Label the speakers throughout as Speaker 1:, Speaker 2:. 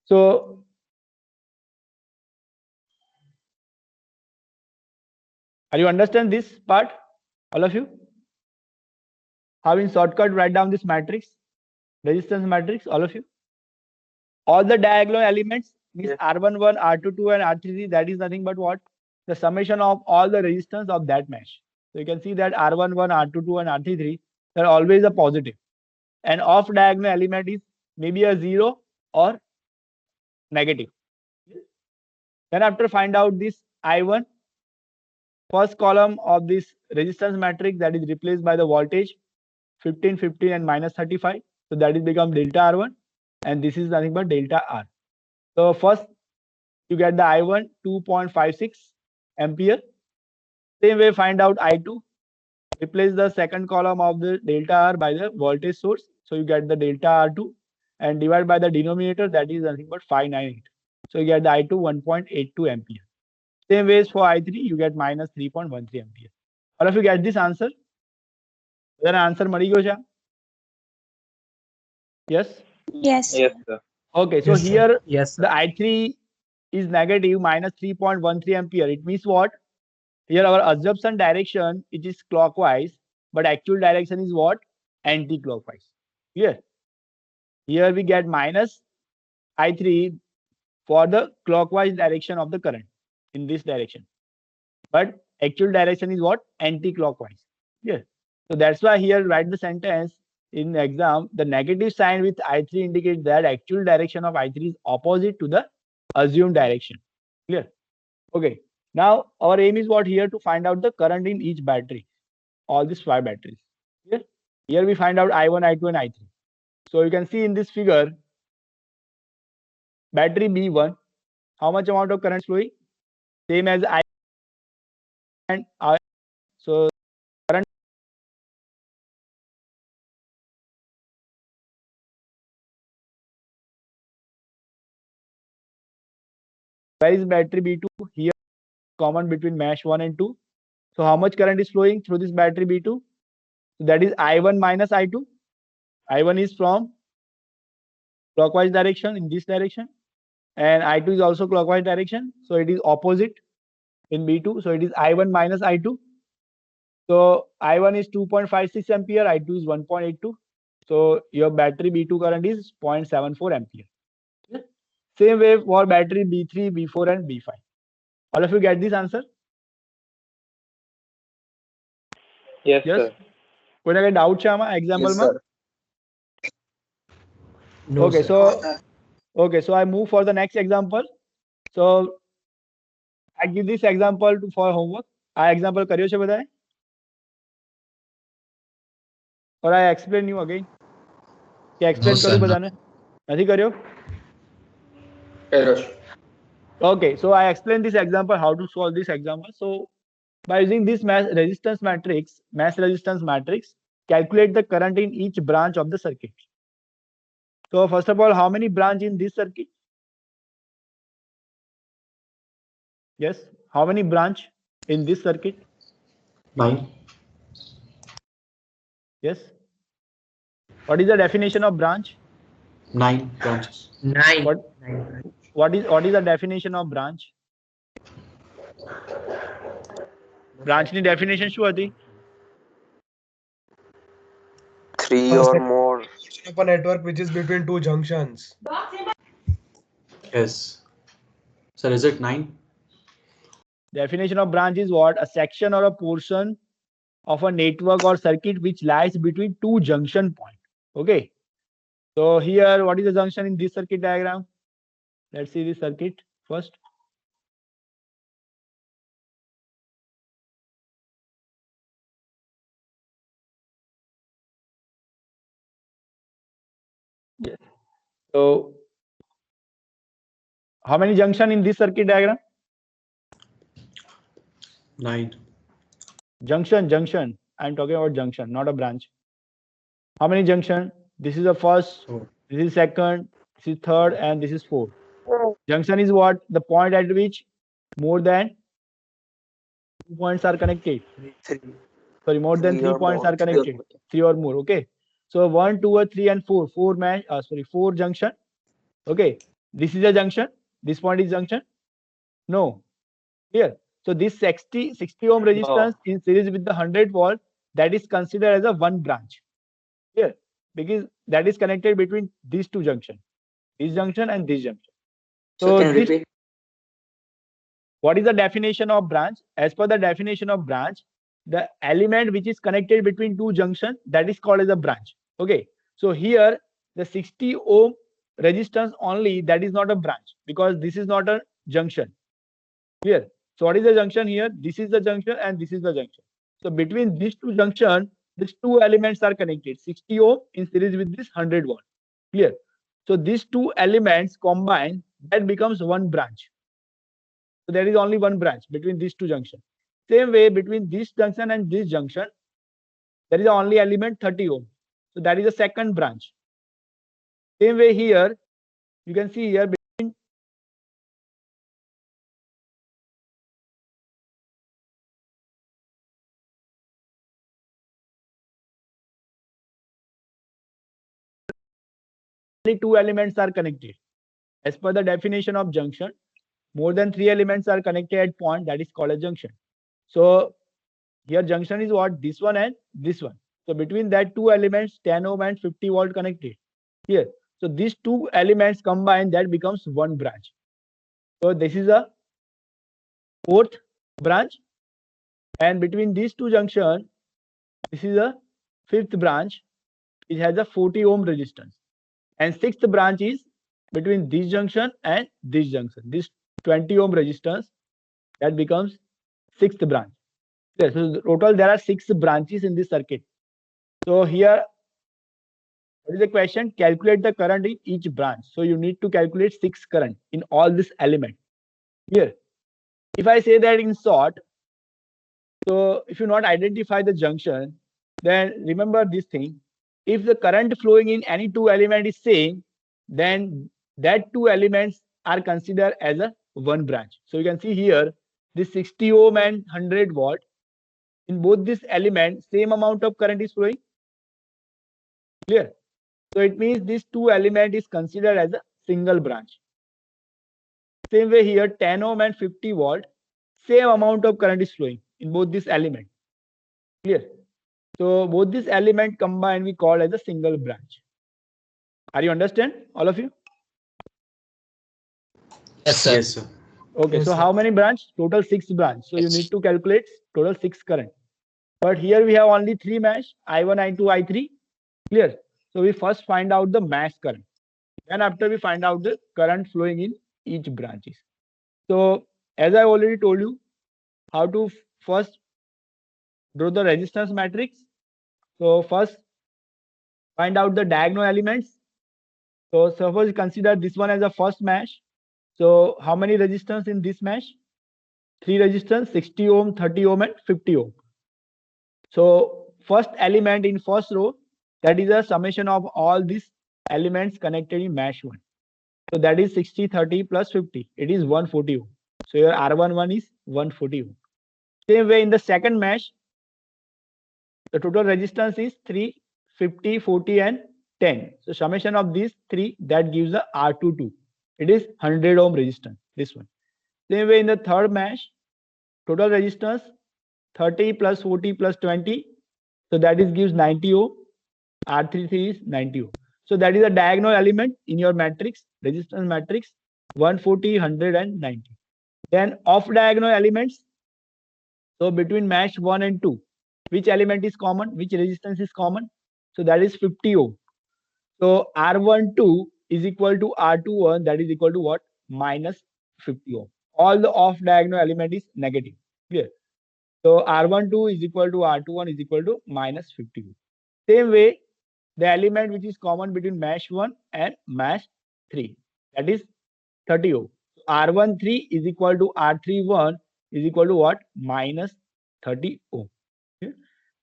Speaker 1: So are you understand this part, all of you? How in shortcut write down this matrix, resistance matrix, all of you? All the diagonal elements is R11, R22, and R33. That is nothing but what? The summation of all the resistance of that mesh. So you can see that R11, R22, and R33 are always a positive. And off diagonal element is maybe a 0 or negative. Then after find out this I1, first column of this resistance matrix, that is replaced by the voltage 15, 15 and minus 35. So that is become delta R1, and this is nothing but delta R. So first you get the I1 2.56 ampere. Same way find out I2. Replace the second column of the delta R by the voltage source. So you get the delta R2 and divide by the denominator, that is nothing but 598. So you get the I2 1.82 ampere. Same ways for I3, you get minus 3.13 ampere. All of you get this answer? Then answer mali gyo cha? Yes?
Speaker 2: Yes.
Speaker 3: Yes, sir.
Speaker 1: Okay, so
Speaker 4: Yes, sir.
Speaker 1: here
Speaker 4: Yes, sir.
Speaker 1: the I3 is negative minus 3.13 ampere. It means what? Here our assumption direction, it is clockwise, but actual direction is what? Anti-clockwise. Here. Here we get minus I3 for the clockwise direction of the current in this direction. But actual direction is what? Anti-clockwise. Yeah. So that's why here write the sentence in the exam. The negative sign with I3 indicates that actual direction of I3 is opposite to the assumed direction. Clear? Okay. Now our aim is what here to find out the current in each battery. All these 5 batteries. Clear? Here we find out I1, I2 and I3. So you can see in this figure, battery B1, how much amount of current flowing? Same as I and I. So current where is battery B2? Here common between mesh 1 and 2. So how much current is flowing through this battery B2? So that is I1 minus I2. I1 is from clockwise direction in this direction, and I2 is also clockwise direction. So it is opposite in B2. So it is I1 minus I2. So I1 is 2.56 ampere, I2 is 1.82. So your battery B2 current is 0.74 ampere. Same way for battery B3, B4 and B5. All of you get this answer?
Speaker 3: Yes,
Speaker 1: Yes.
Speaker 3: sir.
Speaker 1: कोई ना कोई doubt છે આમાં example
Speaker 5: Yes,
Speaker 1: માં?
Speaker 5: sir.
Speaker 4: No,
Speaker 1: Okay,
Speaker 4: sir.
Speaker 1: so I move for the next example. So I give this example for homework. આ example કર્યો છે બધાએ? Or I explain you again? કે explain
Speaker 5: sir,
Speaker 1: કરું
Speaker 5: no.
Speaker 1: બધાને? નથી કર્યો?
Speaker 5: Error.
Speaker 1: Okay, so I explain this example, how to solve this example. So by using this mass resistance matrix, calculate the current in each branch of the circuit. So first of all, how many branch in this circuit? Yes, how many branch in this circuit?
Speaker 4: 9.
Speaker 1: Yes. What is the definition of branch?
Speaker 4: 9 branches. 9.
Speaker 1: What is the definition of branch? Branch ની definition શું હતી?
Speaker 6: 3 or more.
Speaker 7: Of a network which is between two junctions.
Speaker 4: Yes. Sir, is it 9?
Speaker 1: Definition of branch is what? A section or a portion of a network or circuit which lies between two junction points. Okay. So here, what is the junction in this circuit diagram? Let's see this circuit first. Yes. So how many junction in this circuit diagram?
Speaker 4: 9.
Speaker 1: Junction. I'm talking about junction, not a branch. How many junction? This is the first, this is second, this is third, and this is fourth. Junction is what? The point at which more than 2 points are connected. Sorry, more than 3 points are connected. 3 or more. Okay. So 1, 2, 3, and 4. 4 junction. Okay. This is a junction. This point is junction. No. Here. So this 60 ohm resistance in series with the 100 volt, that is considered as a one branch. Here. Because that is connected between these two junctions. This junction and this junction. So
Speaker 6: can you repeat?
Speaker 1: What is the definition of branch? As per the definition of branch, the element which is connected between two junctions, that is called as a branch. Okay. So here the 60 ohm resistance only, that is not a branch because this is not a junction. Clear? So what is the junction here? This is the junction and this is the junction. So between these two junctions, these two elements are connected. 60 ohm in series with this 100 volt. Clear? So these two elements combined, that becomes one branch. So there is only one branch between these two junctions. Same way between this junction and this junction, there is only element 30 ohm. So that is the second branch. Same way here, you can see here between only two elements are connected. As per the definition of junction, more than three elements are connected at point, that is called a junction. So here junction is what? This one and this one. So between that two elements, 10 ohm and 50 volt connected. Here. So these two elements combined, that becomes one branch. So this is a fourth branch. And between these two junctions, this is a fifth branch. It has a 40 ohm resistance. And sixth branch is between this junction and this junction. This 20 ohm resistance, that becomes sixth branch. Yes, so total there are 6 branches in this circuit. So here, what is the question? Calculate the current in each branch. So you need to calculate 6 current in all this element. Here, if I say that in short, so if you not identify the junction, then remember this thing. If the current flowing in any two element is same, then that two elements are considered as a one branch. So you can see here, this 60 ohm and 100 volt. In both these elements, same amount of current is flowing. Clear? So it means these two element is considered as a single branch. Same way here, 10 ohm and 50 volt, same amount of current is flowing in both these elements. Clear? So both these elements combined we call as a single branch. Are you understand, all of you?
Speaker 3: Yes, sir.
Speaker 4: Yes, sir.
Speaker 1: Okay,
Speaker 7: Yes,
Speaker 1: so
Speaker 7: sir.
Speaker 1: how many branch? Total 6 branch. So you need to calculate total 6 current. But here we have only 3 mesh, I1, I2, I3. Clear? So we first find out the mesh current. Then after we find out the current flowing in each branches. So as I already told you, how to first draw the resistance matrix. So first find out the diagonal elements. So suppose consider this one as a first mesh. So how many resistance in this mesh? 3 resistance, 60 ohm, 30 ohm and 50 ohm. So first element in first row, that is a summation of all these elements connected in mesh 1. So that is 60, 30 plus 50. It is 140 ohm. So your R11 is 140 ohm. Same way in the second mesh, the total resistance is 3, 50, 40 and 10. So summation of these 3, that gives the R22. It is 100 ohm resistance, this one. Same way in the third mesh, total resistance 30 plus 40 plus 20. So that is gives 90 ohm. R33 is 90 ohm. So that is a diagonal element in your matrix, resistance matrix, 140, 100 and 90. Then off diagonal elements. So between mesh 1 and 2, which element is common? Which resistance is common? So that is 50 ohm. So R12 is equal to R21, that is equal to what? Minus 50 ohm. All the off diagonal element is negative. Clear? So R12 is equal to R21 is equal to minus 50 ohm. Same way, the element which is common between mesh 1 and mesh 3, that is 30 ohm. R13 is equal to R31 is equal to what? Minus 30 ohm. Okay.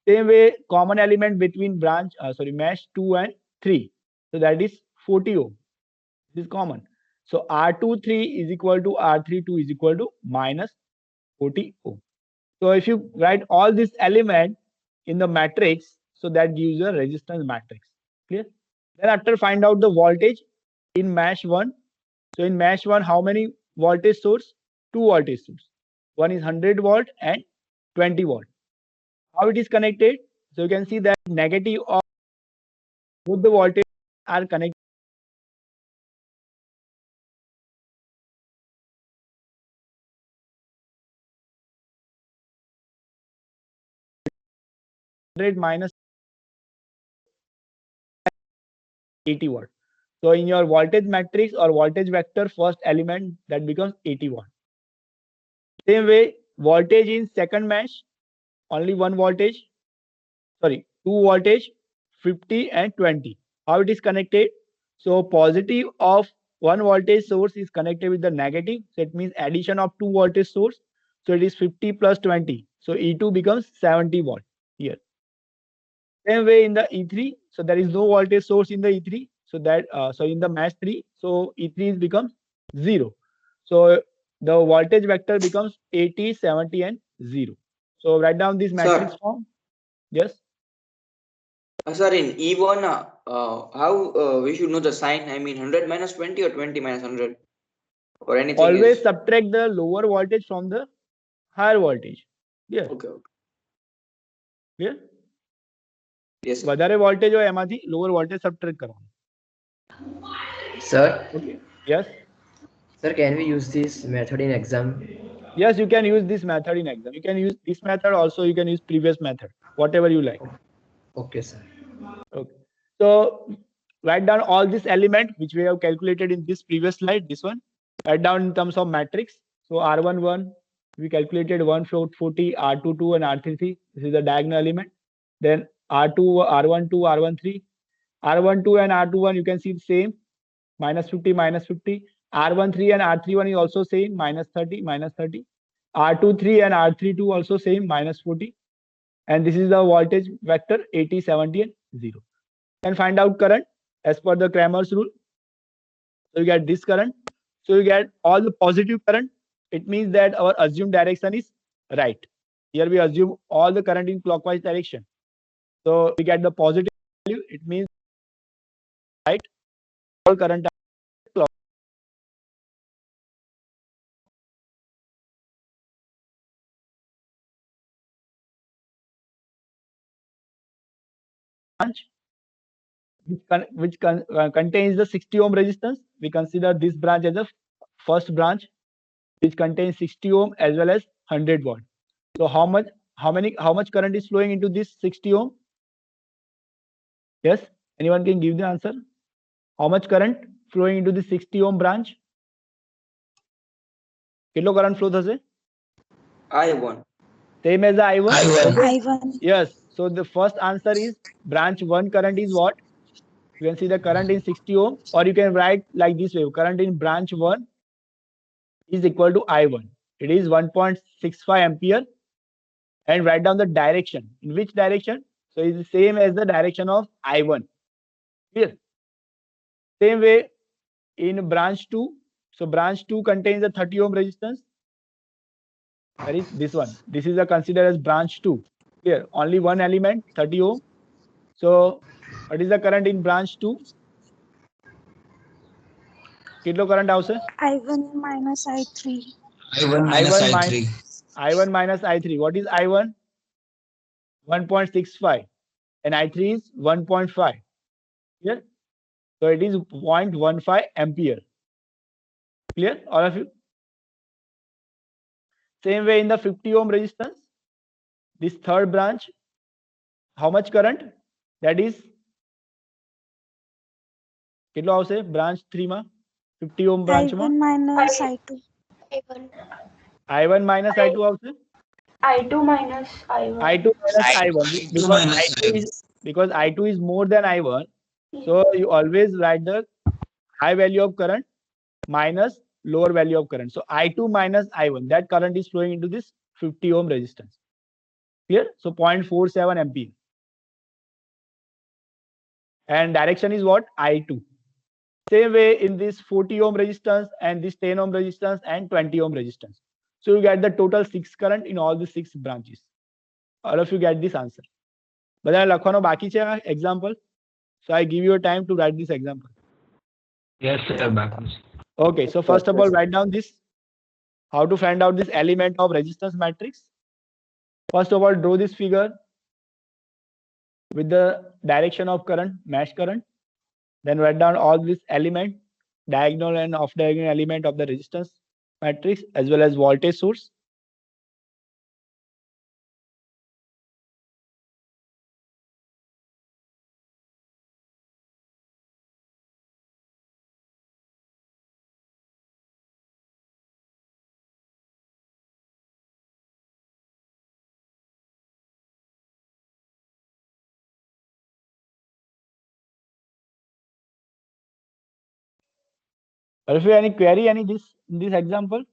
Speaker 1: Same way, common element between mesh 2 and 3. So that is 40 ohm. This is common. So R23 is equal to R32 is equal to minus 40 ohm. So if you write all these elements in the matrix, so that gives you a resistance matrix. Clear? Then after find out the voltage in mesh 1. So in mesh 1, how many voltage source? 2 voltage source. One is 100 volt and 20 volt. How it is connected? So you can see that negative of both the voltage are connected. Minus 80 watt. So in your voltage matrix or voltage vector, first element that becomes 80 watt. Same way, voltage in second mesh, only one voltage, sorry, two voltage, 50 and 20. How it is connected? So positive of one voltage source is connected with the negative. So it means addition of two voltage source. So it is 50 plus 20. So E2 becomes 70 watt here. Same way in the E3, so there is no voltage source in the E3. So that so in the mesh 3, so E3 becomes 0. So the voltage vector becomes 80, 70, and 0. So write down this matrix form. Yes.
Speaker 2: Sir, in E1, how we should know the sign? I mean, 100 minus 20 or 20 minus 100 or anything?
Speaker 1: Always subtract the lower voltage from the higher voltage. Yeah.
Speaker 2: Okay.
Speaker 1: Yeah.
Speaker 2: Yes.
Speaker 1: વધારે voltage હોય એમાંથી lower voltage subtract કરવાનું.
Speaker 5: Sir.
Speaker 1: Okay. Yes.
Speaker 5: Sir, can we use this method in exam?
Speaker 1: Yes, you can use this method in exam. You can use this method also. You can use previous method, whatever you like.
Speaker 5: Okay, sir.
Speaker 1: Okay. So write down all this element which we have calculated in this previous slide. This one. Write down in terms of matrix. So R11 we calculated 140, R22 and R33. This is the diagonal element. Then R2, R12, R13, R12 and R21 you can see the same, minus 50, minus 50. R13 and R31 is also same, minus 30, minus 30. R23 and R32 also same, minus 40. And this is the voltage vector 80, 70 and 0. And find out current as per the Cramer's rule. So you get this current. So you get all the positive current. It means that our assumed direction is right. Here we assume all the current in clockwise direction. So we get the positive value. It means right. All current are clockwise. Which contains the 60 ohm resistance. We consider this branch as the first branch, which contains 60 ohm as well as 100 watt. So how much current is flowing into this 60 ohm? Yes, anyone can give the answer. How much current flowing into the 60 ohm branch? કેટલો current flow થશે?
Speaker 2: I1.
Speaker 1: Same as the I1.
Speaker 8: I1.
Speaker 1: Yes. So the first answer is branch 1 current is what? You can see the current in 60 ohm, or you can write like this way. Current in branch 1 is equal to I1. It is 1.65 ampere. And write down the direction. In which direction? So it's the same as the direction of I1. Clear? Same way in branch 2. So branch 2 contains a 30 ohm resistance. That is this one. This is considered as branch 2. Here, only one element, 30 ohm. So what is the current in branch 2? કેટલો current આવશે?
Speaker 8: I1 minus I3.
Speaker 1: I1 minus I3. What is I1? 1.65. And I3 is 1.5. Clear? So it is 0.15 ampere. Clear, all of you? Same way in the 50 ohm resistance, this third branch, how much current? That is કેટલો આવશે branch 3 માં 50 ohm branch માં?
Speaker 8: I1 minus I2.
Speaker 1: I1 minus I2 આવશે?
Speaker 9: I2 minus I1.
Speaker 1: I2 minus I1 because I2 is more than I1. So you always write the high value of current minus lower value of current. So I2 minus I1, that current is flowing into this 50 ohm resistance. Clear? So 0.47 ampere. And direction is what? I2. Same way in this 40 ohm resistance and this 10 ohm resistance and 20 ohm resistance. So you get the total 6 current in all the 6 branches. All of you get this answer. બધા લખવાનો બાકી છે example. So I give you a time to write this example.
Speaker 10: Yes, sir.
Speaker 1: Okay, so first of all, write down this. How to find out this element of resistance matrix. First of all, draw this figure with the direction of current, mesh current. Then write down all these element, diagonal and off diagonal element of the resistance matrix as well as voltage source. If you have any query, any this example,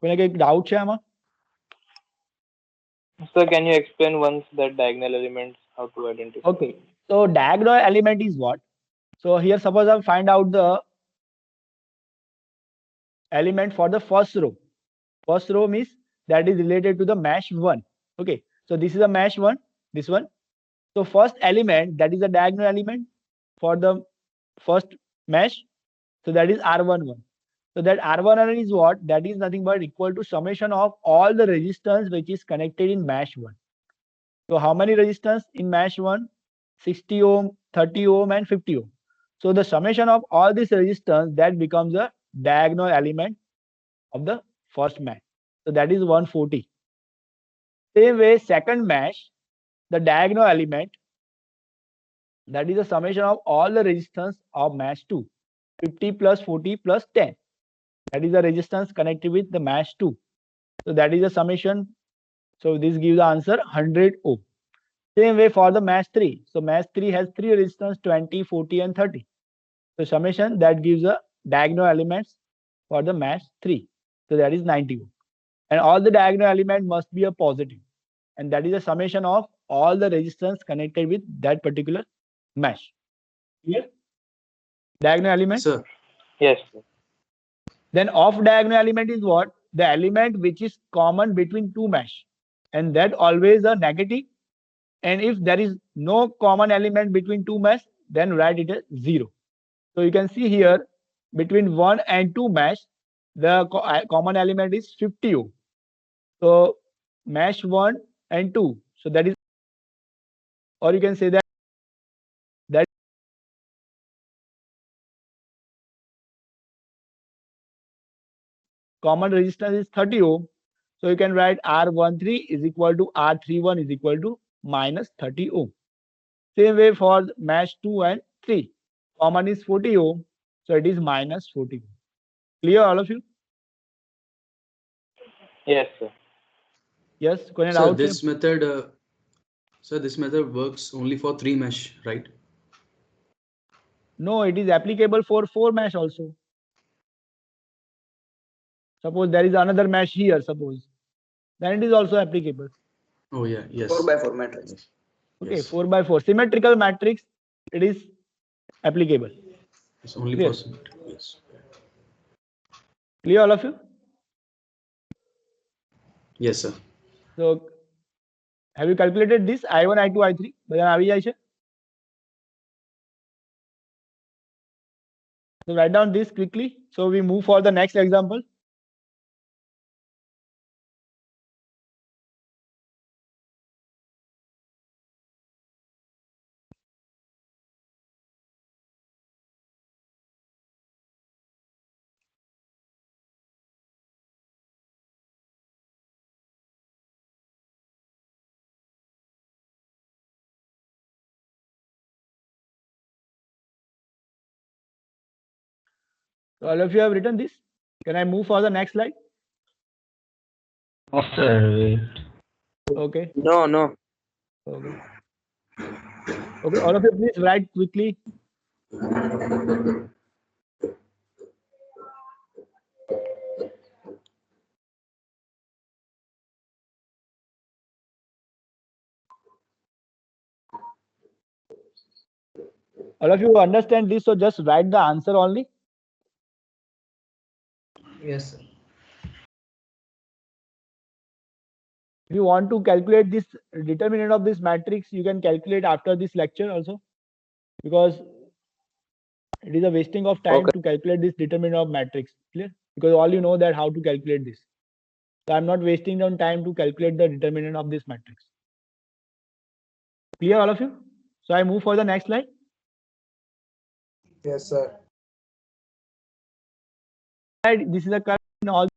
Speaker 1: कोई ना कोई doubt है आमा?
Speaker 3: Sir, can you explain once that diagonal elements, how to identify?
Speaker 1: Okay, so diagonal element is what? So here, suppose I find out the element for the first row. First row means that is related to the mesh 1. Okay, so this is a mesh 1, this one. So first element, that is a diagonal element for the first mesh. So that is R11. So that R11 is what? That is nothing but equal to summation of all the resistance which is connected in mesh 1. So how many resistance in mesh 1? 60 ohm, 30 ohm and 50 ohm. So the summation of all this resistance, that becomes a diagonal element of the first mesh. So that is 140. Same way, second mesh, the diagonal element, that is the summation of all the resistance of mesh 2. 50 plus 40 plus 10. That is the resistance connected with the mesh 2. So that is the summation. So this gives the answer 100 ohm. Same way for the mesh 3. So mesh 3 has 3 resistance, 20, 40 and 30. So summation, that gives a diagonal elements for the mesh 3. So that is 90 ohm. And all the diagonal element must be a positive. And that is a summation of all the resistance connected with that particular mesh. Clear? Diagonal element?
Speaker 4: Sir,
Speaker 3: Yes, sir.
Speaker 1: Then off diagonal element is what? The element which is common between two mesh. And that always a negative. And if there is no common element between two mesh, then write it as 0. So you can see here, between 1 and 2 mesh, the common element is 50 ohm. So mesh 1 and 2. So that is, or you can say that common resistance is 30 ohm. So you can write R13 is equal to R31 is equal to minus 30 ohm. Same way for mesh 2 and 3. Common is 40 ohm. So it is minus 40 ohm. Clear, all of you?
Speaker 3: Yes, sir.
Speaker 1: Yes, कोई
Speaker 4: sir,
Speaker 1: doubt
Speaker 4: this method, this method works only for 3 mesh, right?
Speaker 1: No, it is applicable for 4 mesh also. Suppose there is another mesh here, suppose. Then it is also applicable.
Speaker 4: Oh yeah, yes.
Speaker 2: 4x4 matrix.
Speaker 4: Yes.
Speaker 1: Okay,
Speaker 4: Yes.
Speaker 1: 4x4. Symmetrical matrix, it is applicable.
Speaker 4: It's only
Speaker 1: Clear.
Speaker 4: for symmetry. Yes.
Speaker 1: Clear, all of you?
Speaker 4: Yes, sir.
Speaker 1: So, have you calculated this? I1, I2, I3? બધા આવી જાય છે? So write down this quickly. So we move for the next example. So all of you have written this. Can I move for the next slide? Okay.
Speaker 2: No.
Speaker 1: Okay. Okay. All of you, please write quickly. All of you understand this, so just write the answer only.
Speaker 5: Yes, sir.
Speaker 1: If you want to calculate this determinant of this matrix, you can calculate after this lecture also, because It is a wasting of time
Speaker 6: Okay.
Speaker 1: to calculate this determinant of matrix. Clear? Because all you know that how to calculate this. So I'm not wasting down time to calculate the determinant of this matrix. Clear, all of you? So I move for the next slide.
Speaker 7: Yes, sir.
Speaker 1: This is a current in all.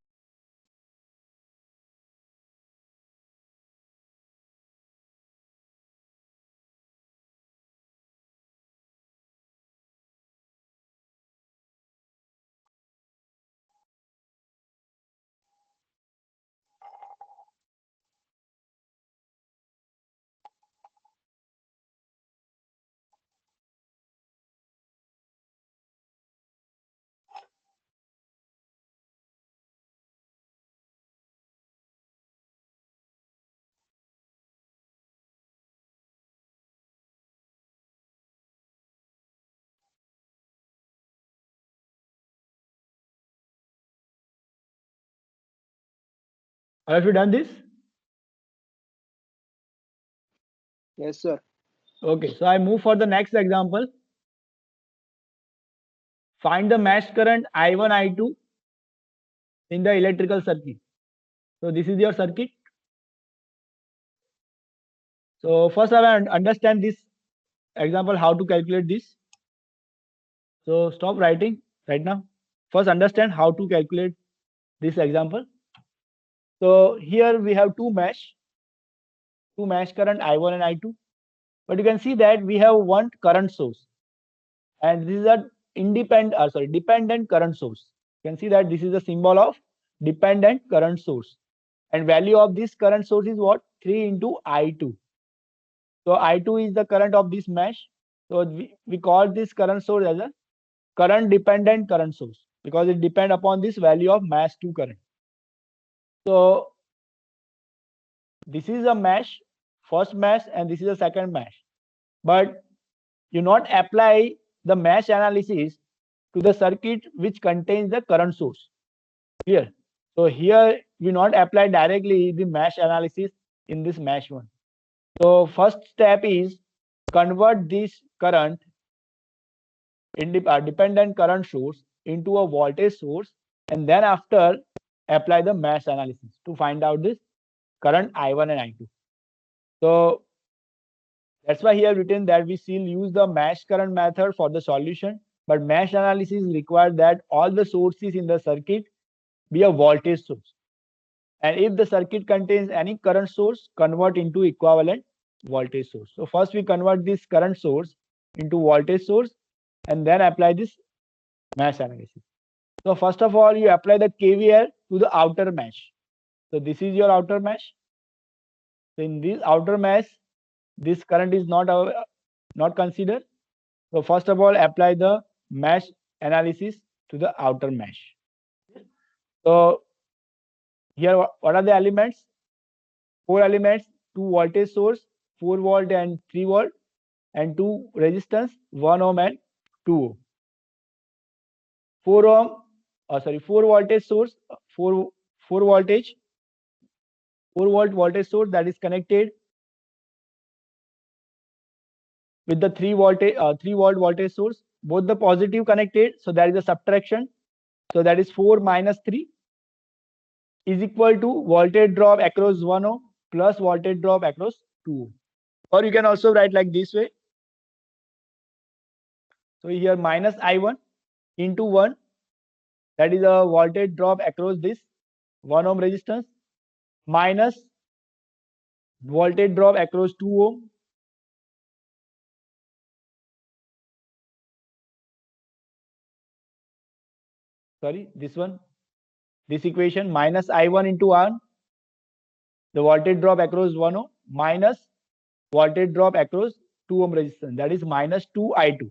Speaker 1: Have you done this?
Speaker 3: Yes, sir.
Speaker 1: Okay, so I move for the next example. Find the mesh current I1, I2 in the electrical circuit. So this is your circuit. So first I will understand this example, how to calculate this. So stop writing right now. First understand how to calculate this example. So here we have two mesh current I1 and I2. But you can see that we have one current source. And this is a dependent current source. You can see that this is a symbol of dependent current source. And value of this current source is what? 3 into I2. So I2 is the current of this mesh. So we call this current source as a current dependent current source because it depends upon this value of mesh 2 current. So this is a mesh, first mesh, and this is a second mesh. But you not apply the mesh analysis to the circuit which contains the current source. Clear? So here you not apply directly the mesh analysis in this mesh one. So first step is convert this current dependent current source into a voltage source, and then after apply the mesh analysis to find out this current I1 and I2. So that's why here written that we still use the mesh current method for the solution, but mesh analysis requires that all the sources in the circuit be a voltage source. And if the circuit contains any current source, convert into equivalent voltage source. So first we convert this current source into voltage source and then apply this mesh analysis. So first of all, you apply the KVL to the outer mesh. So this is your outer mesh. So in this outer mesh, this current is not considered. So first of all, apply the mesh analysis to the outer mesh. So here, what are the elements? 4 elements, 2 voltage source, 4 volt and 3 volt, and 2 resistance, 1 ohm and 2 ohm. 4 voltage source, 4 voltage, 4 volt voltage source that is connected with the 3 volt voltage source. Both the positive connected, so that is a subtraction. So that is 4 minus 3 is equal to voltage drop across 1 ohm plus voltage drop across 2 ohm. Or you can also write like this way. So here minus I1 into 1, that is a voltage drop across this 1 ohm resistance, minus voltage drop across 2 ohm, this equation minus I1 into R, the voltage drop across 1 ohm, minus voltage drop across 2 ohm resistance, that is minus 2 I2,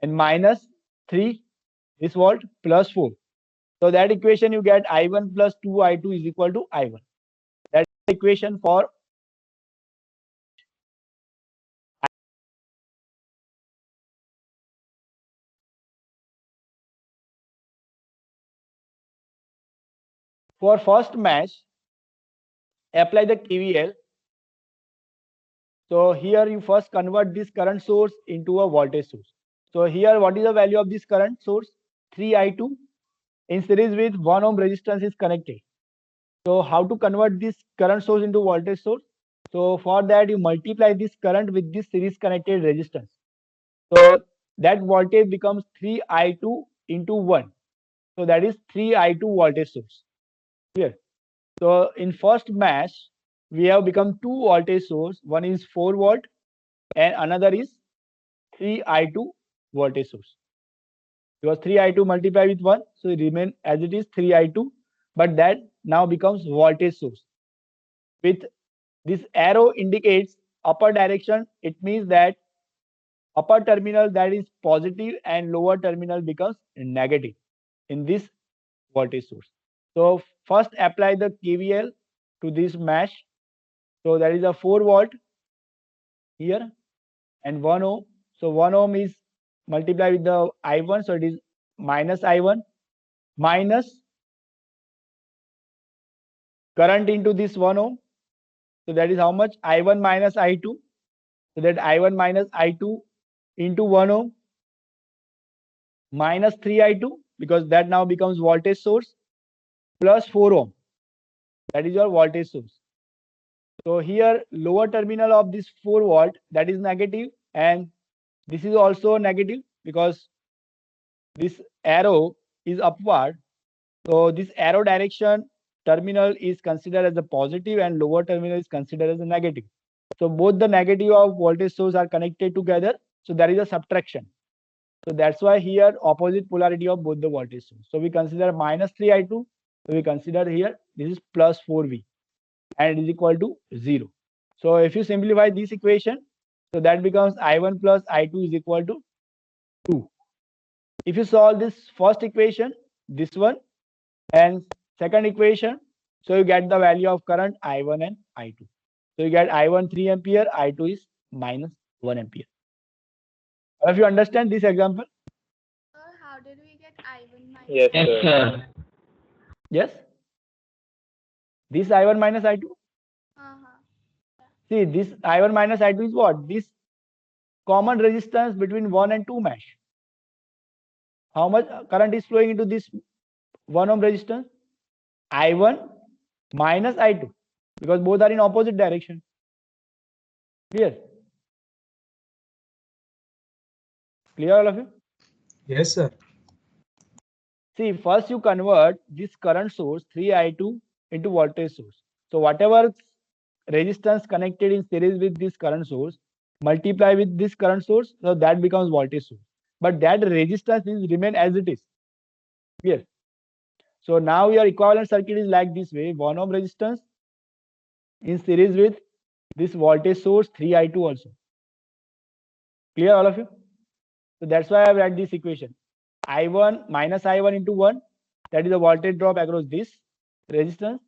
Speaker 1: and minus 3 this volt plus 4. So that equation you get I1 plus 2 I2 is equal to I1. That's the equation for first mesh. Apply the KVL. So here you first convert this current source into a voltage source. So here, what is the value of this current source? 3i2 in series with 1 ohm resistance is connected. So how to convert this current source into voltage source? So for that, you multiply this current with this series connected resistance. So that voltage becomes 3i2 into 1. So that is 3i2 voltage source. Clear? So in first mesh, we have become two voltage source. One is 4 volt and another is 3i2 voltage source. Because 3i2 multiplied with 1, so it remain as it is 3i2, but that now becomes voltage source. With this arrow indicates upper direction, it means that upper terminal that is positive and lower terminal becomes negative in this voltage source. So first apply the KVL to this mesh. So that is a 4 volt here and 1 ohm. So 1 ohm is multiplied with the I1, so it is minus I1 minus current into this 1 ohm. So that is how much? I1 minus I2. So that I1 minus I2 into 1 ohm minus 3i2, because that now becomes voltage source, plus 4 ohm. That is your voltage source. So here lower terminal of this 4 volt, that is negative, and this is also negative because this arrow is upward. So this arrow direction terminal is considered as a positive and lower terminal is considered as a negative. So both the negative of voltage source are connected together. So there is a subtraction. So that's why here opposite polarity of both the voltage source. So we consider minus 3i2. So we consider here this is plus 4v and it is equal to 0. So if you simplify this equation, so that becomes I1 plus I2 is equal to 2. If you solve this first equation, this one, and second equation, so you get the value of current I1 and I2. So you get I1 3 ampere, I2 is minus 1 ampere. If you understand this example?
Speaker 9: Sir, how did we get I1 minus?
Speaker 3: Yes, sir.
Speaker 1: Yes? This I1 minus I2?
Speaker 9: Uh-huh.
Speaker 1: See, this I1 minus I2 is what? This common resistance between 1 and 2 mesh. How much current is flowing into this 1 ohm resistance? I1 minus I2, because both are in opposite direction. Clear? Clear, all of you?
Speaker 7: Yes, sir.
Speaker 1: See, first you convert this current source 3i2 into voltage source. So whatever resistance connected in series with this current source, multiply with this current source, so that becomes voltage source. But that resistance is remain as it is. Clear? So now your equivalent circuit is like this way: 1 ohm resistance in series with this voltage source 3i2 also. Clear, all of you? So that's why I've write this equation. I1 minus I1 into 1, that is the voltage drop across this resistance.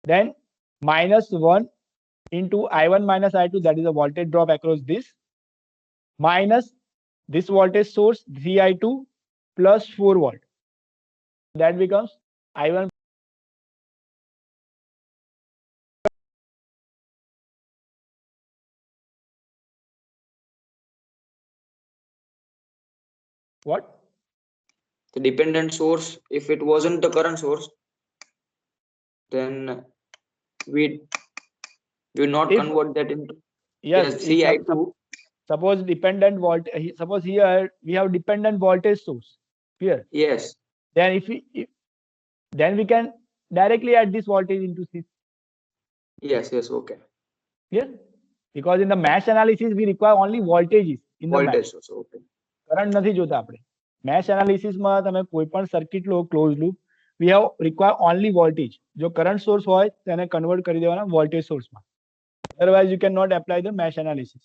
Speaker 1: Then minus 1 into I1 minus I2, that is the voltage drop across this, minus this voltage source 3i2 plus 4 volt. That becomes I1. What?
Speaker 2: The dependent source, if it wasn't the current source, then we will not
Speaker 1: If-
Speaker 2: convert that into
Speaker 1: Yes,
Speaker 2: yes, 3i2.
Speaker 1: suppose dependent voltage. Suppose here we have dependent voltage source. Clear?
Speaker 2: Yes.
Speaker 1: Then then we can directly add this voltage into this.
Speaker 2: Yes, okay.
Speaker 1: Clear? Because in the mesh analysis we require only voltages in the mesh.
Speaker 2: Voltage source, okay.
Speaker 1: Current નથી જોતા આપણે. Mesh એનાલિસિસમાં તમે કોઈ પણ circuit લો close loop, we have require only voltage. જો current source હોય તેને કન્વર્ટ કરી દેવાના વોલ્ટેજ સોર્સમાં. Otherwise you cannot apply the mesh analysis.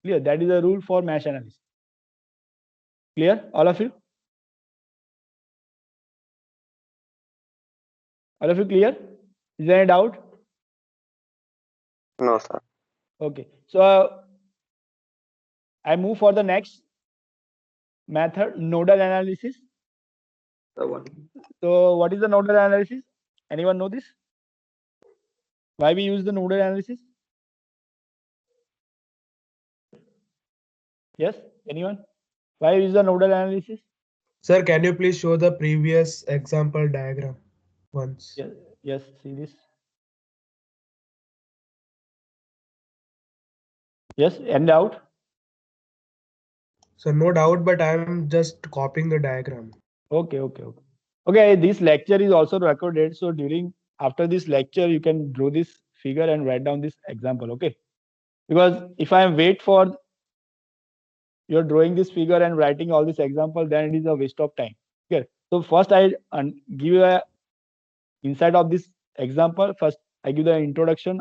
Speaker 1: Clear? That is the rule for mesh analysis. Clear, all of you? All of you clear? Is there any doubt?
Speaker 6: No, sir.
Speaker 1: Okay, so I move for the next method, nodal analysis.
Speaker 2: The one.
Speaker 1: So what is the nodal analysis? Anyone know this? Why we use the nodal analysis? Yes, anyone? Why use the nodal analysis?
Speaker 7: Sir, can you please show the previous example diagram once?
Speaker 1: Yes, yes, see this. Yes, and out.
Speaker 7: So no doubt, but I'm just copying the diagram.
Speaker 1: Okay. Okay, this lecture is also recorded. So after this lecture, you can draw this figure and write down this example. Okay. Because if I wait for you're drawing this figure and writing all this example, then it is a waste of time. Okay. So first I give you a insight of this example. First I give the introduction,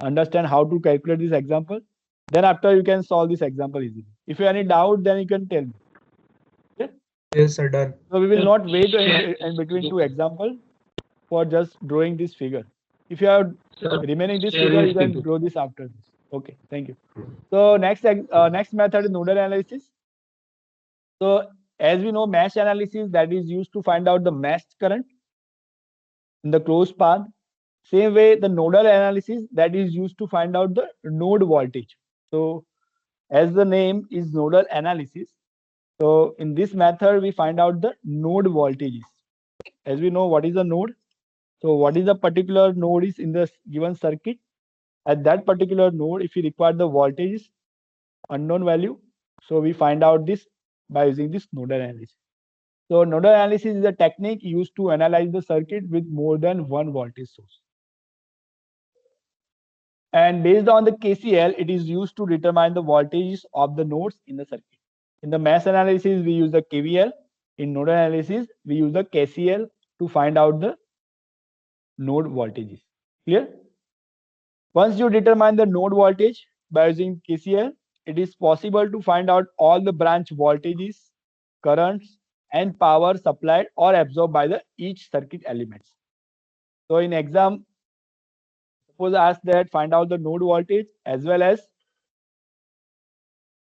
Speaker 1: understand how to calculate this example. Then after you can solve this example easily. If you have any doubt, then you can tell me. Okay.
Speaker 7: Yes, sir, done.
Speaker 1: So we will not wait in between two examples for just drawing this figure. If you have remaining this figure, you can draw this after this. Okay, thank you. So next method is nodal analysis. So as we know, mesh analysis that is used to find out the mesh current in the closed path. Same way, the nodal analysis that is used to find out the node voltage. So as the name is nodal analysis, so in this method we find out the node voltages. As we know, what is a node? So what is a particular node is in the given circuit. At that particular node, if we require the voltage unknown value, so we find out this by using this nodal analysis. So nodal analysis is a technique used to analyze the circuit with more than one voltage source. And based on the KCL, it is used to determine the voltages of the nodes in the circuit. In the mesh analysis, we use the KVL. In nodal analysis, we use the KCL to find out the node voltages. Clear? Once you determine the node voltage by using KCL, it is possible to find out all the branch voltages, currents, and power supplied or absorbed by the each circuit elements. So in exam, suppose I ask that find out the node voltage as well as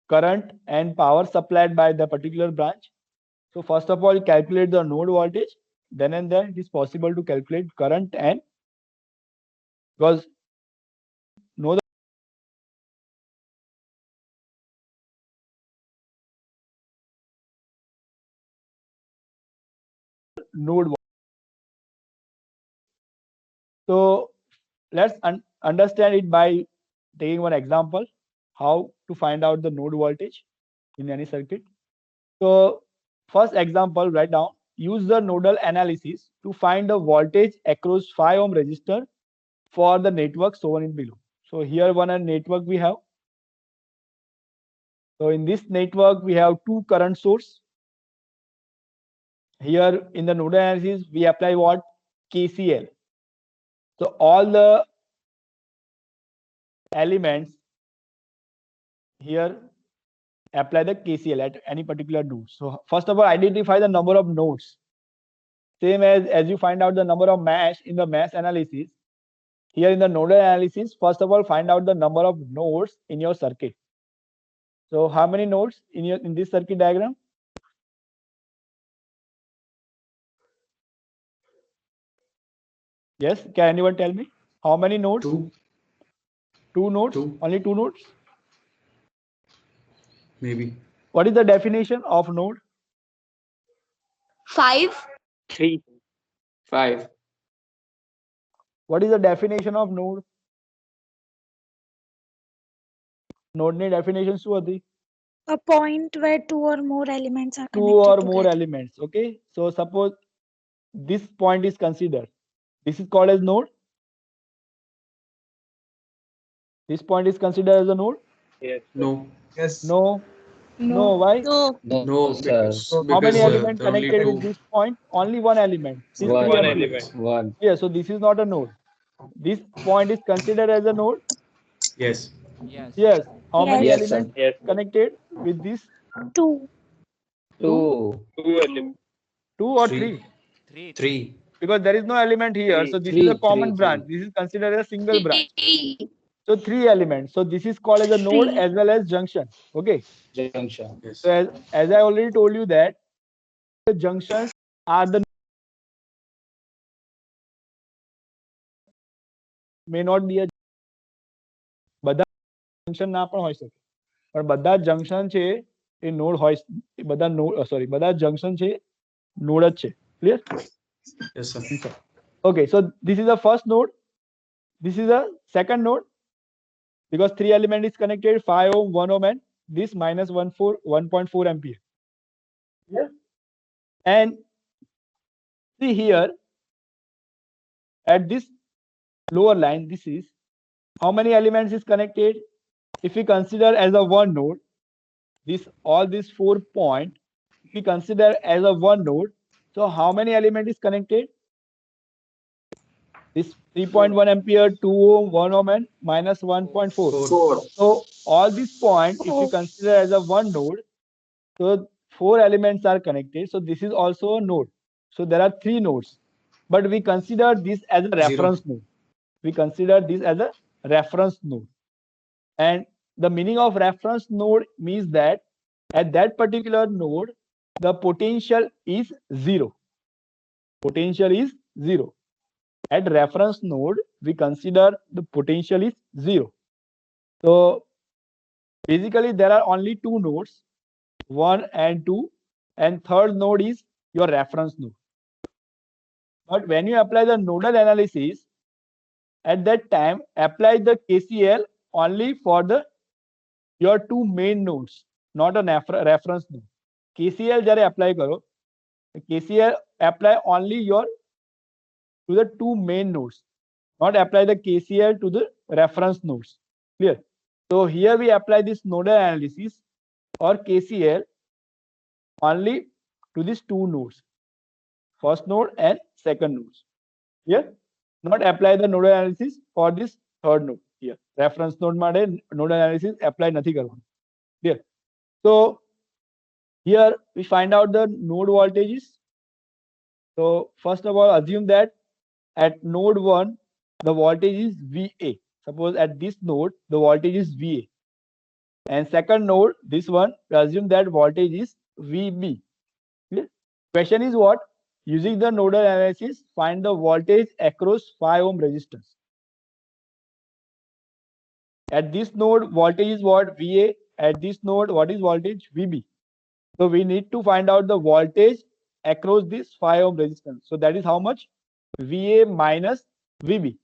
Speaker 1: current and power supplied by the particular branch. So first of all, calculate the node voltage. Then and there, it is possible to calculate current and because know the node. So let's understand it by taking one example, how to find out the node voltage in any circuit. So first example, write down, use the nodal analysis to find the voltage across 5 ohm resistor for the network shown in below. So here one network we have. So in this network, we have two current source. Here in the nodal analysis, we apply what? KCL. So all the elements here apply the KCL at any particular node. So first of all, identify the number of nodes. Same as you find out the number of mesh in the mesh analysis. Here in the nodal analysis, first of all, find out the number of nodes in your circuit. So how many nodes in this circuit diagram? Yes, can anyone tell me how many nodes? Two nodes? Only two nodes?
Speaker 4: Maybe.
Speaker 1: What is the definition of node?
Speaker 9: 5.
Speaker 2: 3. 5.
Speaker 1: What is the definition of node? Node ની definition શું હતી?
Speaker 8: A point where two or more elements are
Speaker 1: Two
Speaker 8: connected
Speaker 1: or
Speaker 8: together.
Speaker 1: more elements. Okay. So suppose this point is considered. This is called as node. This point is considered as a node.
Speaker 3: Yes.
Speaker 4: No.
Speaker 7: Yes.
Speaker 1: No. No. Why?
Speaker 5: No, sir.
Speaker 1: How many
Speaker 4: Because
Speaker 1: elements
Speaker 4: there are only
Speaker 1: connected with
Speaker 4: two.
Speaker 1: this point? Only one element. These
Speaker 5: One
Speaker 1: three
Speaker 3: One
Speaker 1: elements.
Speaker 3: element.
Speaker 5: One.
Speaker 1: Yeah. So this is not a node. This point is considered as a node.
Speaker 4: Yes.
Speaker 10: Yes.
Speaker 1: Yes. How many
Speaker 8: Yes.
Speaker 5: Yes, sir.
Speaker 1: elements
Speaker 3: Yes.
Speaker 1: connected with this?
Speaker 8: Two.
Speaker 5: Two.
Speaker 3: 2 elements.
Speaker 1: Two or
Speaker 4: Three.
Speaker 1: three?
Speaker 4: Three.
Speaker 1: Because there is no element here.
Speaker 3: Three.
Speaker 1: So this
Speaker 5: Three,
Speaker 1: is a common
Speaker 5: three,
Speaker 1: branch.
Speaker 5: three.
Speaker 1: This is considered as a single branch. So three elements. So this is called as a node
Speaker 8: Three.
Speaker 1: as well as junction. Okay.
Speaker 5: Junction.
Speaker 4: Yes.
Speaker 1: So as I already told you that the junctions are the may not be a બધા junction ના પણ હોઈ શકે પણ બધા junction છે એ node હોય બધા નોડ બધા જંક્શન છે નોડ જ છે. Clear?
Speaker 4: Yes, sir.
Speaker 1: Okay, so this is the first node, this is the second node, because 3 element is connected, 5 ohm, 1 ohm, and this minus 1.4 ampere. Yeah. And see here at this lower line, this is how many elements is connected. If we consider as a one node, this all these 4 point, if we consider as a one node, so how many element is connected? This 3.1 ampere, 2 ohm, 1 ohm, and minus 1.4.
Speaker 2: 4.
Speaker 1: So all these points, if you consider as a one node, so 4 elements are connected. So this is also a node. So there are 3 nodes, but we consider this as a reference node. We consider this as a reference node. And the meaning of reference node means that at that particular node, the potential is 0. Potential is 0. At reference node, we consider the potential is 0. So basically there are only 2 nodes, 1 and 2, and third node is your reference node. But when you apply the nodal analysis, at that time apply the KCL only for the your 2 main nodes, not a reference node. KCL jare apply karo, KCL apply only your to the 2 main nodes, not apply the KCL to the reference nodes. Clear? So here we apply this nodal analysis or KCL only to these 2 nodes, first node and second nodes. Here, not apply the nodal analysis for this third node here. Reference node માટે nodal analysis apply નથી કરવાનું. Clear? So here we find out the node voltages. So first of all, assume that at node 1 the voltage is VA. Suppose at this node the voltage is VA, and second node, this one, we assume that voltage is VB. Clear? Question is what? Using the nodal analysis, find the voltage across 5 ohm resistance. At this node, voltage is what? VA. At this node, what is voltage? VB. So we need to find out the voltage across this 5 ohm resistance. So that is how much? VA minus VB.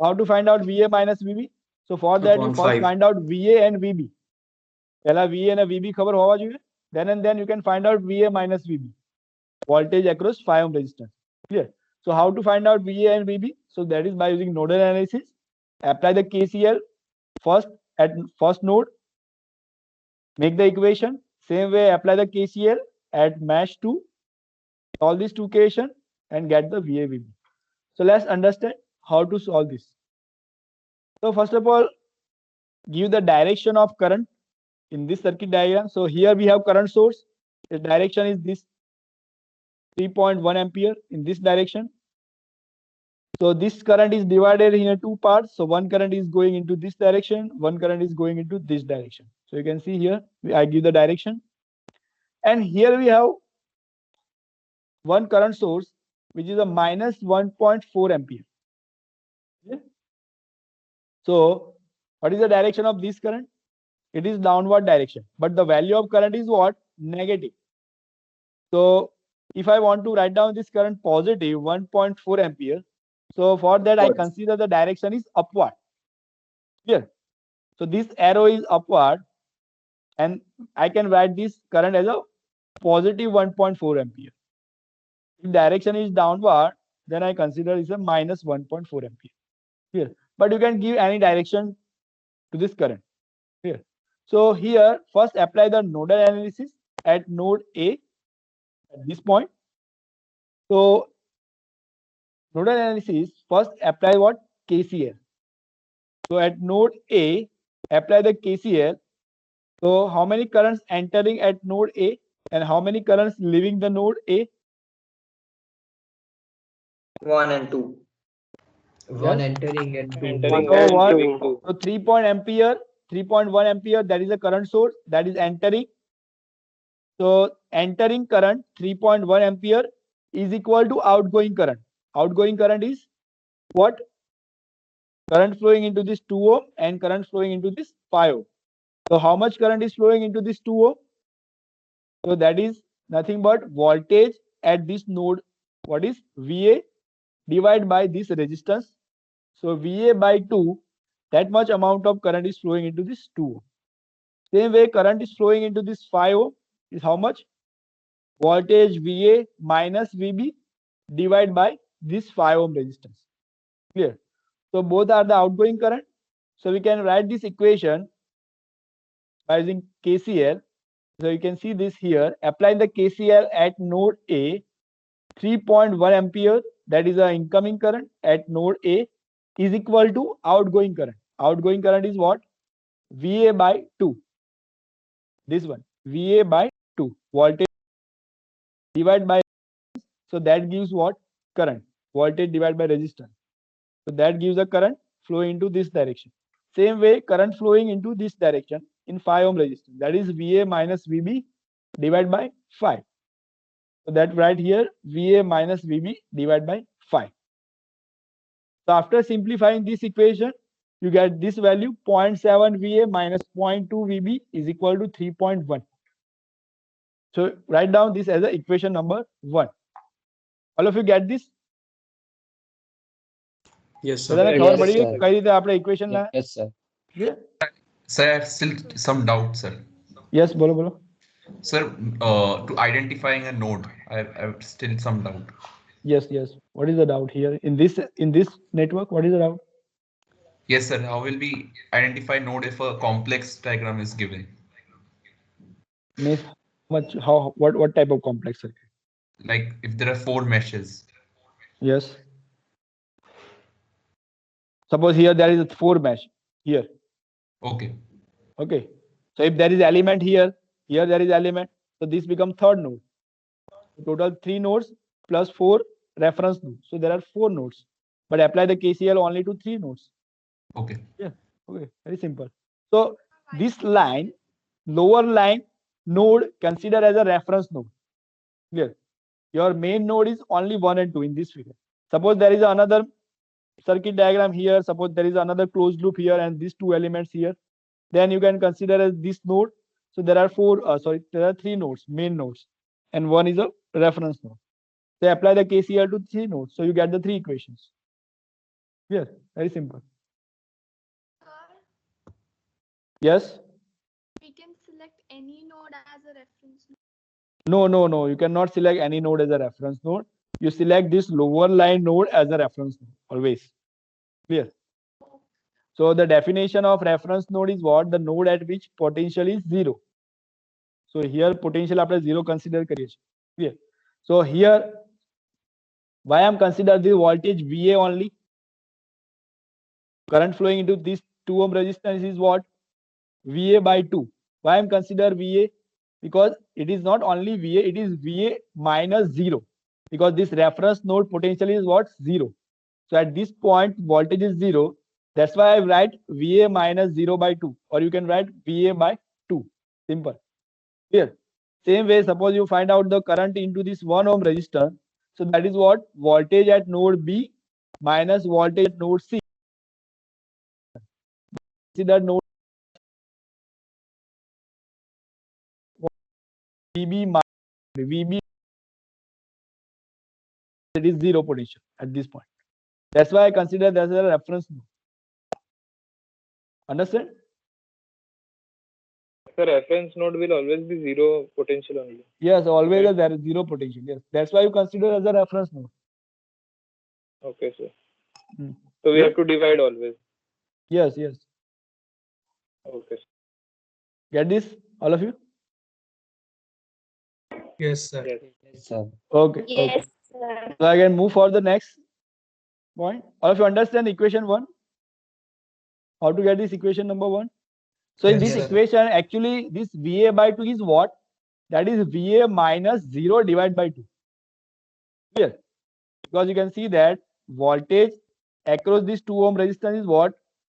Speaker 1: How to find out VA minus VB? So for that, you first find out VA and VB. પહેલા VA and VB ખબર હોવા જોઈએ. Then you can find out VA minus VB. Voltage across 5 ohm resistance. Clear? So how to find out VA and VB? So that is by using nodal analysis. Apply the KCL first at first node. Make the equation. Same way, apply the KCL at mesh 2. Solve this two equation and get the VA VB. So let's understand how to solve this. So first of all, give the direction of current in this circuit diagram. So here we have current source. The direction is this 3.1 ampere in this direction. So this current is divided in 2 parts. So one current is going into this direction, one current is going into this direction. So you can see here, I give the direction. And here we have one current source, which is a minus 1.4 ampere. Okay? So what is the direction of this current? It is downward direction, but the value of current is what? Negative. So if I want to write down this current positive 1.4 ampere, so for that I consider the direction is upward. Here, so this arrow is upward, and I can write this current as a positive 1.4 ampere. If direction is downward, then I consider it's a minus 1.4 ampere. Here, but you can give any direction to this current. Here, so here first apply the nodal analysis at node A at this point. So nodal analysis, first apply what? KCL. So at node A, apply the KCL. So how many currents entering at node A and how many currents leaving the node A?
Speaker 2: 1 and 2.
Speaker 5: One entering and two.
Speaker 3: Entering
Speaker 1: So
Speaker 3: and
Speaker 1: one,
Speaker 3: leaving 2.
Speaker 1: so 3.1 ampere, that is the current source that is entering. So entering current 3.1 ampere is equal to outgoing current. Outgoing current is what? Current flowing into this 2 ohm and current flowing into this 5 ohm. So how much current is flowing into this 2 ohm? So that is nothing but voltage at this node. What is VA divided by this resistance? So VA by 2, that much amount of current is flowing into this 2 ohm. Same way current is flowing into this 5 ohm is how much? Voltage VA minus VB divided by this 5 ohm resistance. Clear? So both are the outgoing current. So we can write this equation by using KCL. So you can see this here. Apply the KCL at node A, 3.1 ampere, that is the incoming current at node A, is equal to outgoing current. Outgoing current is what? VA by 2. This one, VA by 2. Voltage divided by, so that gives what? Current. Voltage divided by resistance. So that gives a current flowing into this direction. Same way, current flowing into this direction in 5 ohm resistance. That is VA minus VB divided by 5. So that right here, VA minus VB divided by 5. So after simplifying this equation, you get this value 0.7 VA minus 0.2 VB is equal to 3.1. So write down this as a equation number 1. All of you get this?
Speaker 4: Yes, sir.
Speaker 1: બધાને
Speaker 5: Yes,
Speaker 1: ખબર પડી
Speaker 5: sir.
Speaker 1: ગઈ કઈ રીતે આપણે equation લા?
Speaker 5: Yes, sir.
Speaker 1: Clear?
Speaker 10: Sir, I have still some doubt, sir.
Speaker 1: Yes, બોલો બોલો.
Speaker 10: Sir, to identifying a node, I have still some doubt.
Speaker 1: Yes, yes. What is the doubt here in this network? What is the doubt?
Speaker 10: Yes, sir. How will we identify node if a complex diagram is given?
Speaker 1: Means what type of complex circuit?
Speaker 10: Like if there are 4 meshes.
Speaker 1: Yes. Suppose here there is a 4 mesh here.
Speaker 10: Okay.
Speaker 1: Okay. So if there is element here there is element. So this becomes third node. Total 3 nodes plus 4 reference nodes. So there are 4 nodes. But apply the KCL only to 3 nodes.
Speaker 10: Okay.
Speaker 1: Yeah. Okay. Very simple. So this line, lower line node, consider as a reference node. Clear? Your main node is only 1 and 2 in this figure. Suppose there is another circuit diagram here. Suppose there is another closed loop here and these 2 elements here. Then you can consider as this node. So there are 3 nodes, main nodes, and 1 is a reference node. So apply the KCL to 3 nodes. So you get the 3 equations. Clear? Very simple.
Speaker 9: Sir,
Speaker 1: Yes?
Speaker 9: we can select any node as a reference node.
Speaker 1: No. You cannot select any node as a reference node. You select this lower line node as a reference node. Always. Clear? So the definition of reference node is what? The node at which potential is 0. So here potential after 0 consider કરીએ છીએ. Clear? So here, why I am consider the voltage VA only? Current flowing into this 2 ohm resistance is what? VA by 2. Why I am consider VA? Because it is not only VA, it is VA minus 0. Because this reference node potential is what? 0. So at this point, voltage is 0. That's why I write VA minus 0 by 2. Or you can write VA by 2. Simple. Clear? Same way, suppose you find out the current into this 1 ohm resistor. So that is what? Voltage at node B minus voltage at node C. Consider node VB minus VB. It is 0 potential at this point. That's why I consider that as a reference node. Understand?
Speaker 3: The reference node will always be 0 potential only.
Speaker 1: Yes, always there is 0 potential. Yes, that's why you consider as a reference node.
Speaker 3: Okay, sir.
Speaker 1: Hmm.
Speaker 3: So we
Speaker 1: Yeah.
Speaker 3: have to divide always.
Speaker 1: Yes.
Speaker 3: Okay.
Speaker 1: Get this, all of you?
Speaker 7: Yes, sir.
Speaker 3: Yes.
Speaker 5: Yes, sir.
Speaker 1: Okay. Okay. So I can move for the next point. All of you understand equation 1? How to get this equation number 1? So in
Speaker 7: Yes,
Speaker 1: this
Speaker 7: sir.
Speaker 1: equation, actually this VA by 2 is what? That is VA minus 0 divided by 2. Clear? Because you can see that voltage across this 2 ohm resistance is what?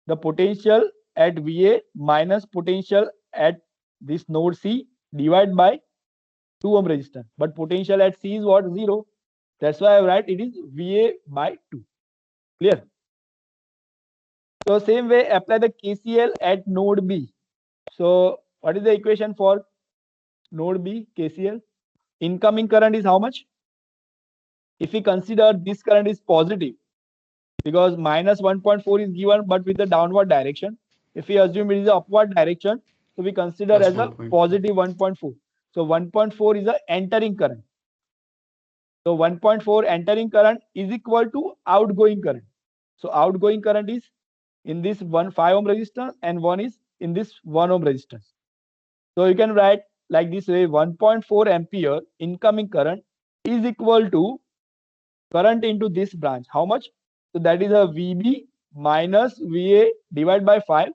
Speaker 1: The potential at VA minus potential at this node C divided by 2 ohm resistance. But potential at C is what? 0. That's why I write it is VA by 2. Clear? So same way, apply the KCL at node B. So what is the equation for node B, KCL? Incoming current is how much? If we consider this current is positive, because minus 1.4 is given but with the downward direction. If we assume it is the upward direction, so we consider
Speaker 4: Plus
Speaker 1: as a
Speaker 4: 1.4.
Speaker 1: positive 1.4. So 1.4 is a entering current. So 1.4 entering current is equal to outgoing current. So outgoing current is in this 5 ohm resistance and one is in this 1 ohm resistance. So you can write like this way: 1.4 ampere incoming current is equal to current into this branch. How much? So that is a VB minus VA divided by 5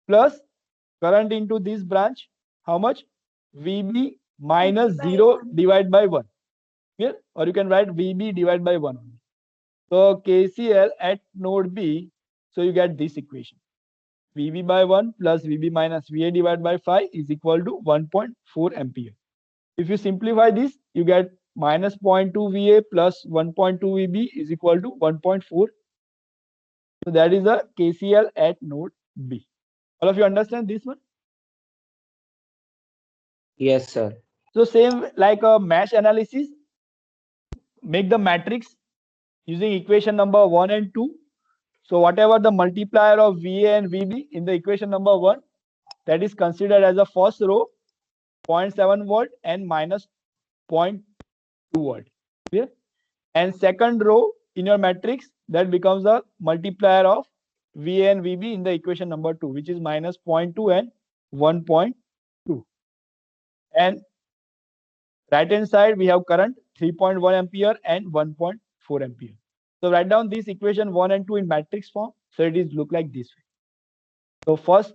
Speaker 1: plus current into this branch. How much? VB minus 0 divided by 1. Clear? Or you can write VB divided by 1. So KCL at node B, so you get this equation. VB by 1 plus VB minus VA divided by 5 is equal to 1.4 ampere. If you simplify this, you get minus 0.2 VA plus 1.2 VB is equal to 1.4. So that is a KCL at node B. All of you understand this one?
Speaker 5: Yes, sir.
Speaker 1: So same like a mesh analysis, make the matrix using equation number 1 and 2. So whatever the multiplier of VA and VB in the equation number 1, that is considered as a first row, 0.7 volt and minus 0.2 volt. Clear? And second row in your matrix, that becomes a multiplier of VA and VB in the equation number 2, which is minus 0.2 and 1.2. And right hand side we have current 3.1 ampere and 1.4 ampere. So write down this equation 1 and 2 in matrix form. So it is look like this way. So first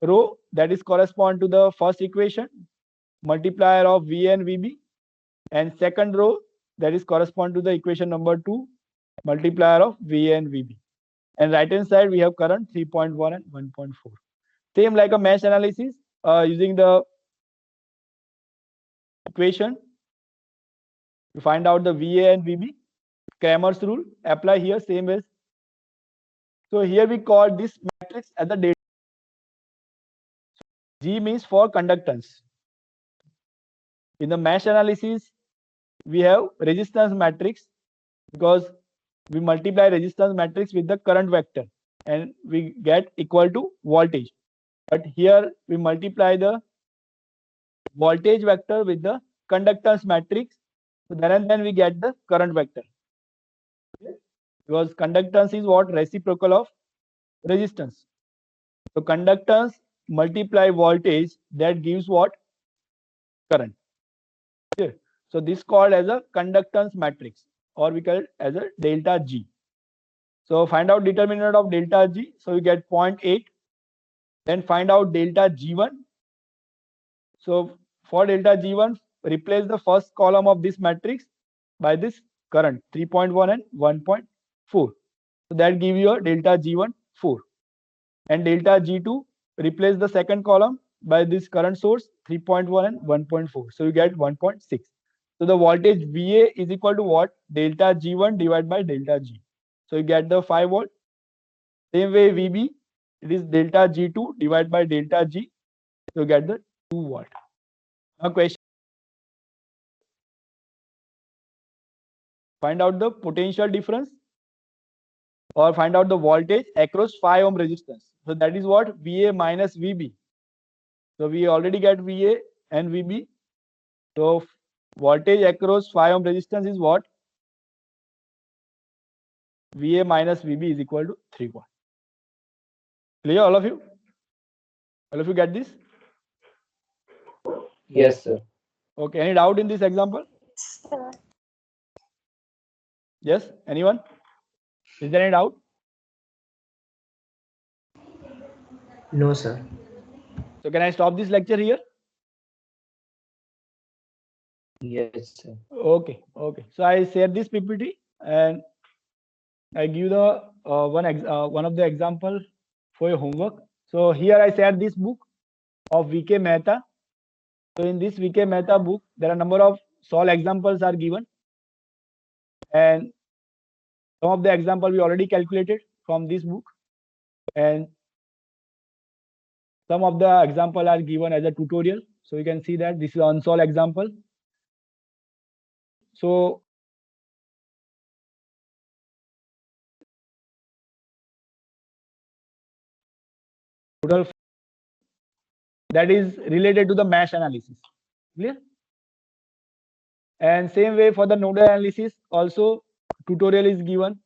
Speaker 1: row, that is correspond to the first equation, multiplier of VA and VB, and second row, that is correspond to the equation number 2, multiplier of VA and VB. And right hand side we have current 3.1 and 1.4. Same like a mesh analysis, using the equation to find out the VA and VB. Cramer's rule apply here, same as. So here we call this matrix as the data. G means for conductance. In the mesh analysis, we have resistance matrix because we multiply resistance matrix with the current vector and we get equal to voltage. But here we multiply the voltage vector with the conductance matrix. So then we get the current vector. Because conductance is what? Reciprocal of resistance. So conductance multiply voltage, that gives what? Current. Okay. So this called as a conductance matrix, or we call it as a delta G. So find out determinant of delta G. So you get 0.8. Then find out delta G1. So for delta G1, replace the first column of this matrix by this current 3.1 and 1.4. So that give you a delta G1 4. And delta G2, replace the second column by this current source 3.1 and 1.4. So you get 1.6. So the voltage VA is equal to what? Delta G1 divided by delta G. So you get the 5 volt. Same way VB, it is delta G2 divided by delta G. So you get the 2 volt. Now question. Find out the potential difference or find out the voltage across 5 ohm resistance. So that is what? VA minus VB. So we already get VA and VB. So voltage across 5 ohm resistance is what? VA minus VB is equal to 3 volt. Clear, all of you? All of you get this?
Speaker 5: Yes, sir.
Speaker 1: Okay, any doubt in this example?
Speaker 8: Sir.
Speaker 1: Yes, anyone? Is there any doubt?
Speaker 5: No, sir.
Speaker 1: So can I stop this lecture here?
Speaker 5: Yes, sir.
Speaker 1: Okay, okay. So I share this PPT and I give the one of the example for your homework. So here I share this book of VK Mehta. So in this VK Mehta book, there are number of solve examples are given, and some of the example we already calculated from this book, and Some of the example are given as a tutorial. So you can see that this is unsolved example. So total that is related to the mesh analysis. Clear? And same way for the nodal analysis also tutorial is given.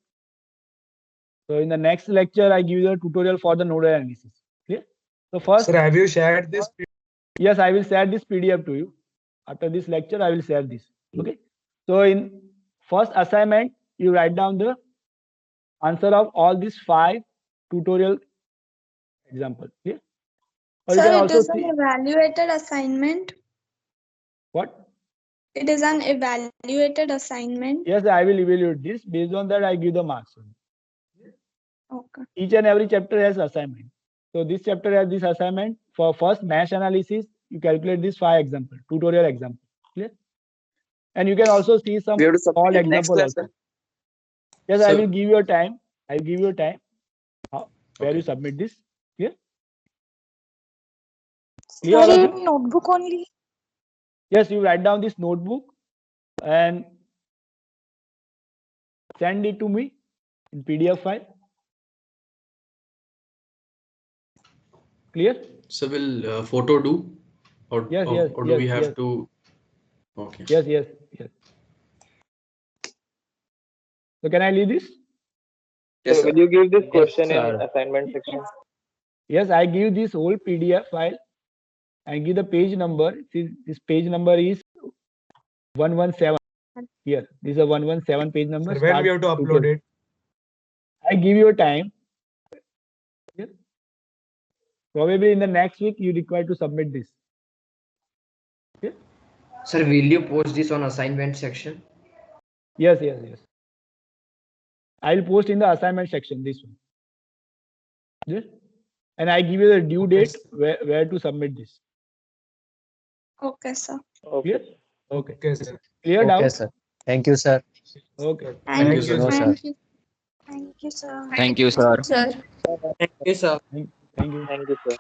Speaker 1: So in the next lecture, I give you a tutorial for the nodal analysis. Clear? So first,
Speaker 7: Sir, have you shared this?
Speaker 1: yes, I will share this PDF to you. After this lecture, I will share this. Okay. So in first assignment, you write down the answer of all these 5 tutorial example. Clear? Or you
Speaker 8: Sir,
Speaker 1: can
Speaker 8: it
Speaker 1: also
Speaker 8: is an
Speaker 1: see
Speaker 8: evaluated assignment.
Speaker 1: what?
Speaker 8: It is an evaluated assignment.
Speaker 1: Yes, I will evaluate this. Based on that, I give the marks.
Speaker 8: Okay.
Speaker 1: Each and every chapter has assignment. So this chapter has this assignment. For first mesh analysis, you calculate this 5 example, tutorial example. Clear? And you can also see some
Speaker 2: We have to submit
Speaker 1: all
Speaker 2: it next
Speaker 1: example
Speaker 2: class,
Speaker 1: also.
Speaker 2: sir.
Speaker 1: Yes, I
Speaker 4: Sir.
Speaker 1: will give you a time. I will give you a time where
Speaker 4: Okay.
Speaker 1: you submit this. Clear?
Speaker 8: Sir,
Speaker 1: Clear all of you?
Speaker 8: in notebook only.
Speaker 1: Yes, you write down this notebook and send it to me in PDF file. Clear?
Speaker 4: So will photo do, or
Speaker 1: Yes,
Speaker 4: or,
Speaker 1: yes,
Speaker 4: or do
Speaker 1: yes,
Speaker 4: we have
Speaker 1: yes.
Speaker 4: to? Okay.
Speaker 1: Yes, yes, yes. So can I leave this?
Speaker 2: Yes,
Speaker 3: So
Speaker 2: sir.
Speaker 3: will you give this
Speaker 5: Yes,
Speaker 3: question in
Speaker 5: sir.
Speaker 3: assignment section?
Speaker 1: Yes, I give this whole PDF file and give the page number. See, this page number is 117. Here, this is a 117 page number.
Speaker 7: Sir, when
Speaker 1: Start
Speaker 7: we have to upload
Speaker 1: tutorial.
Speaker 7: it?
Speaker 1: I give you a time. Yeah. Probably in the next week, you require to submit this. Okay?
Speaker 5: Sir, will you post this on assignment section?
Speaker 1: Yes, yes, yes. I'll post in the assignment section this one. Yes. And I give you the due
Speaker 7: Okay,
Speaker 1: date where to submit this.
Speaker 8: Okay, sir.
Speaker 3: Okay.
Speaker 1: Clear? Okay.
Speaker 7: Okay, sir.
Speaker 1: Clear
Speaker 5: Okay,
Speaker 1: doubt?
Speaker 5: sir. Thank you, sir.
Speaker 1: Okay.
Speaker 7: Thank you,
Speaker 4: sir.
Speaker 7: sir.
Speaker 8: Thank you. Thank you, sir.
Speaker 11: Thank you, sir.
Speaker 2: Thank you, sir.
Speaker 1: Thank you.
Speaker 3: Thank you, sir.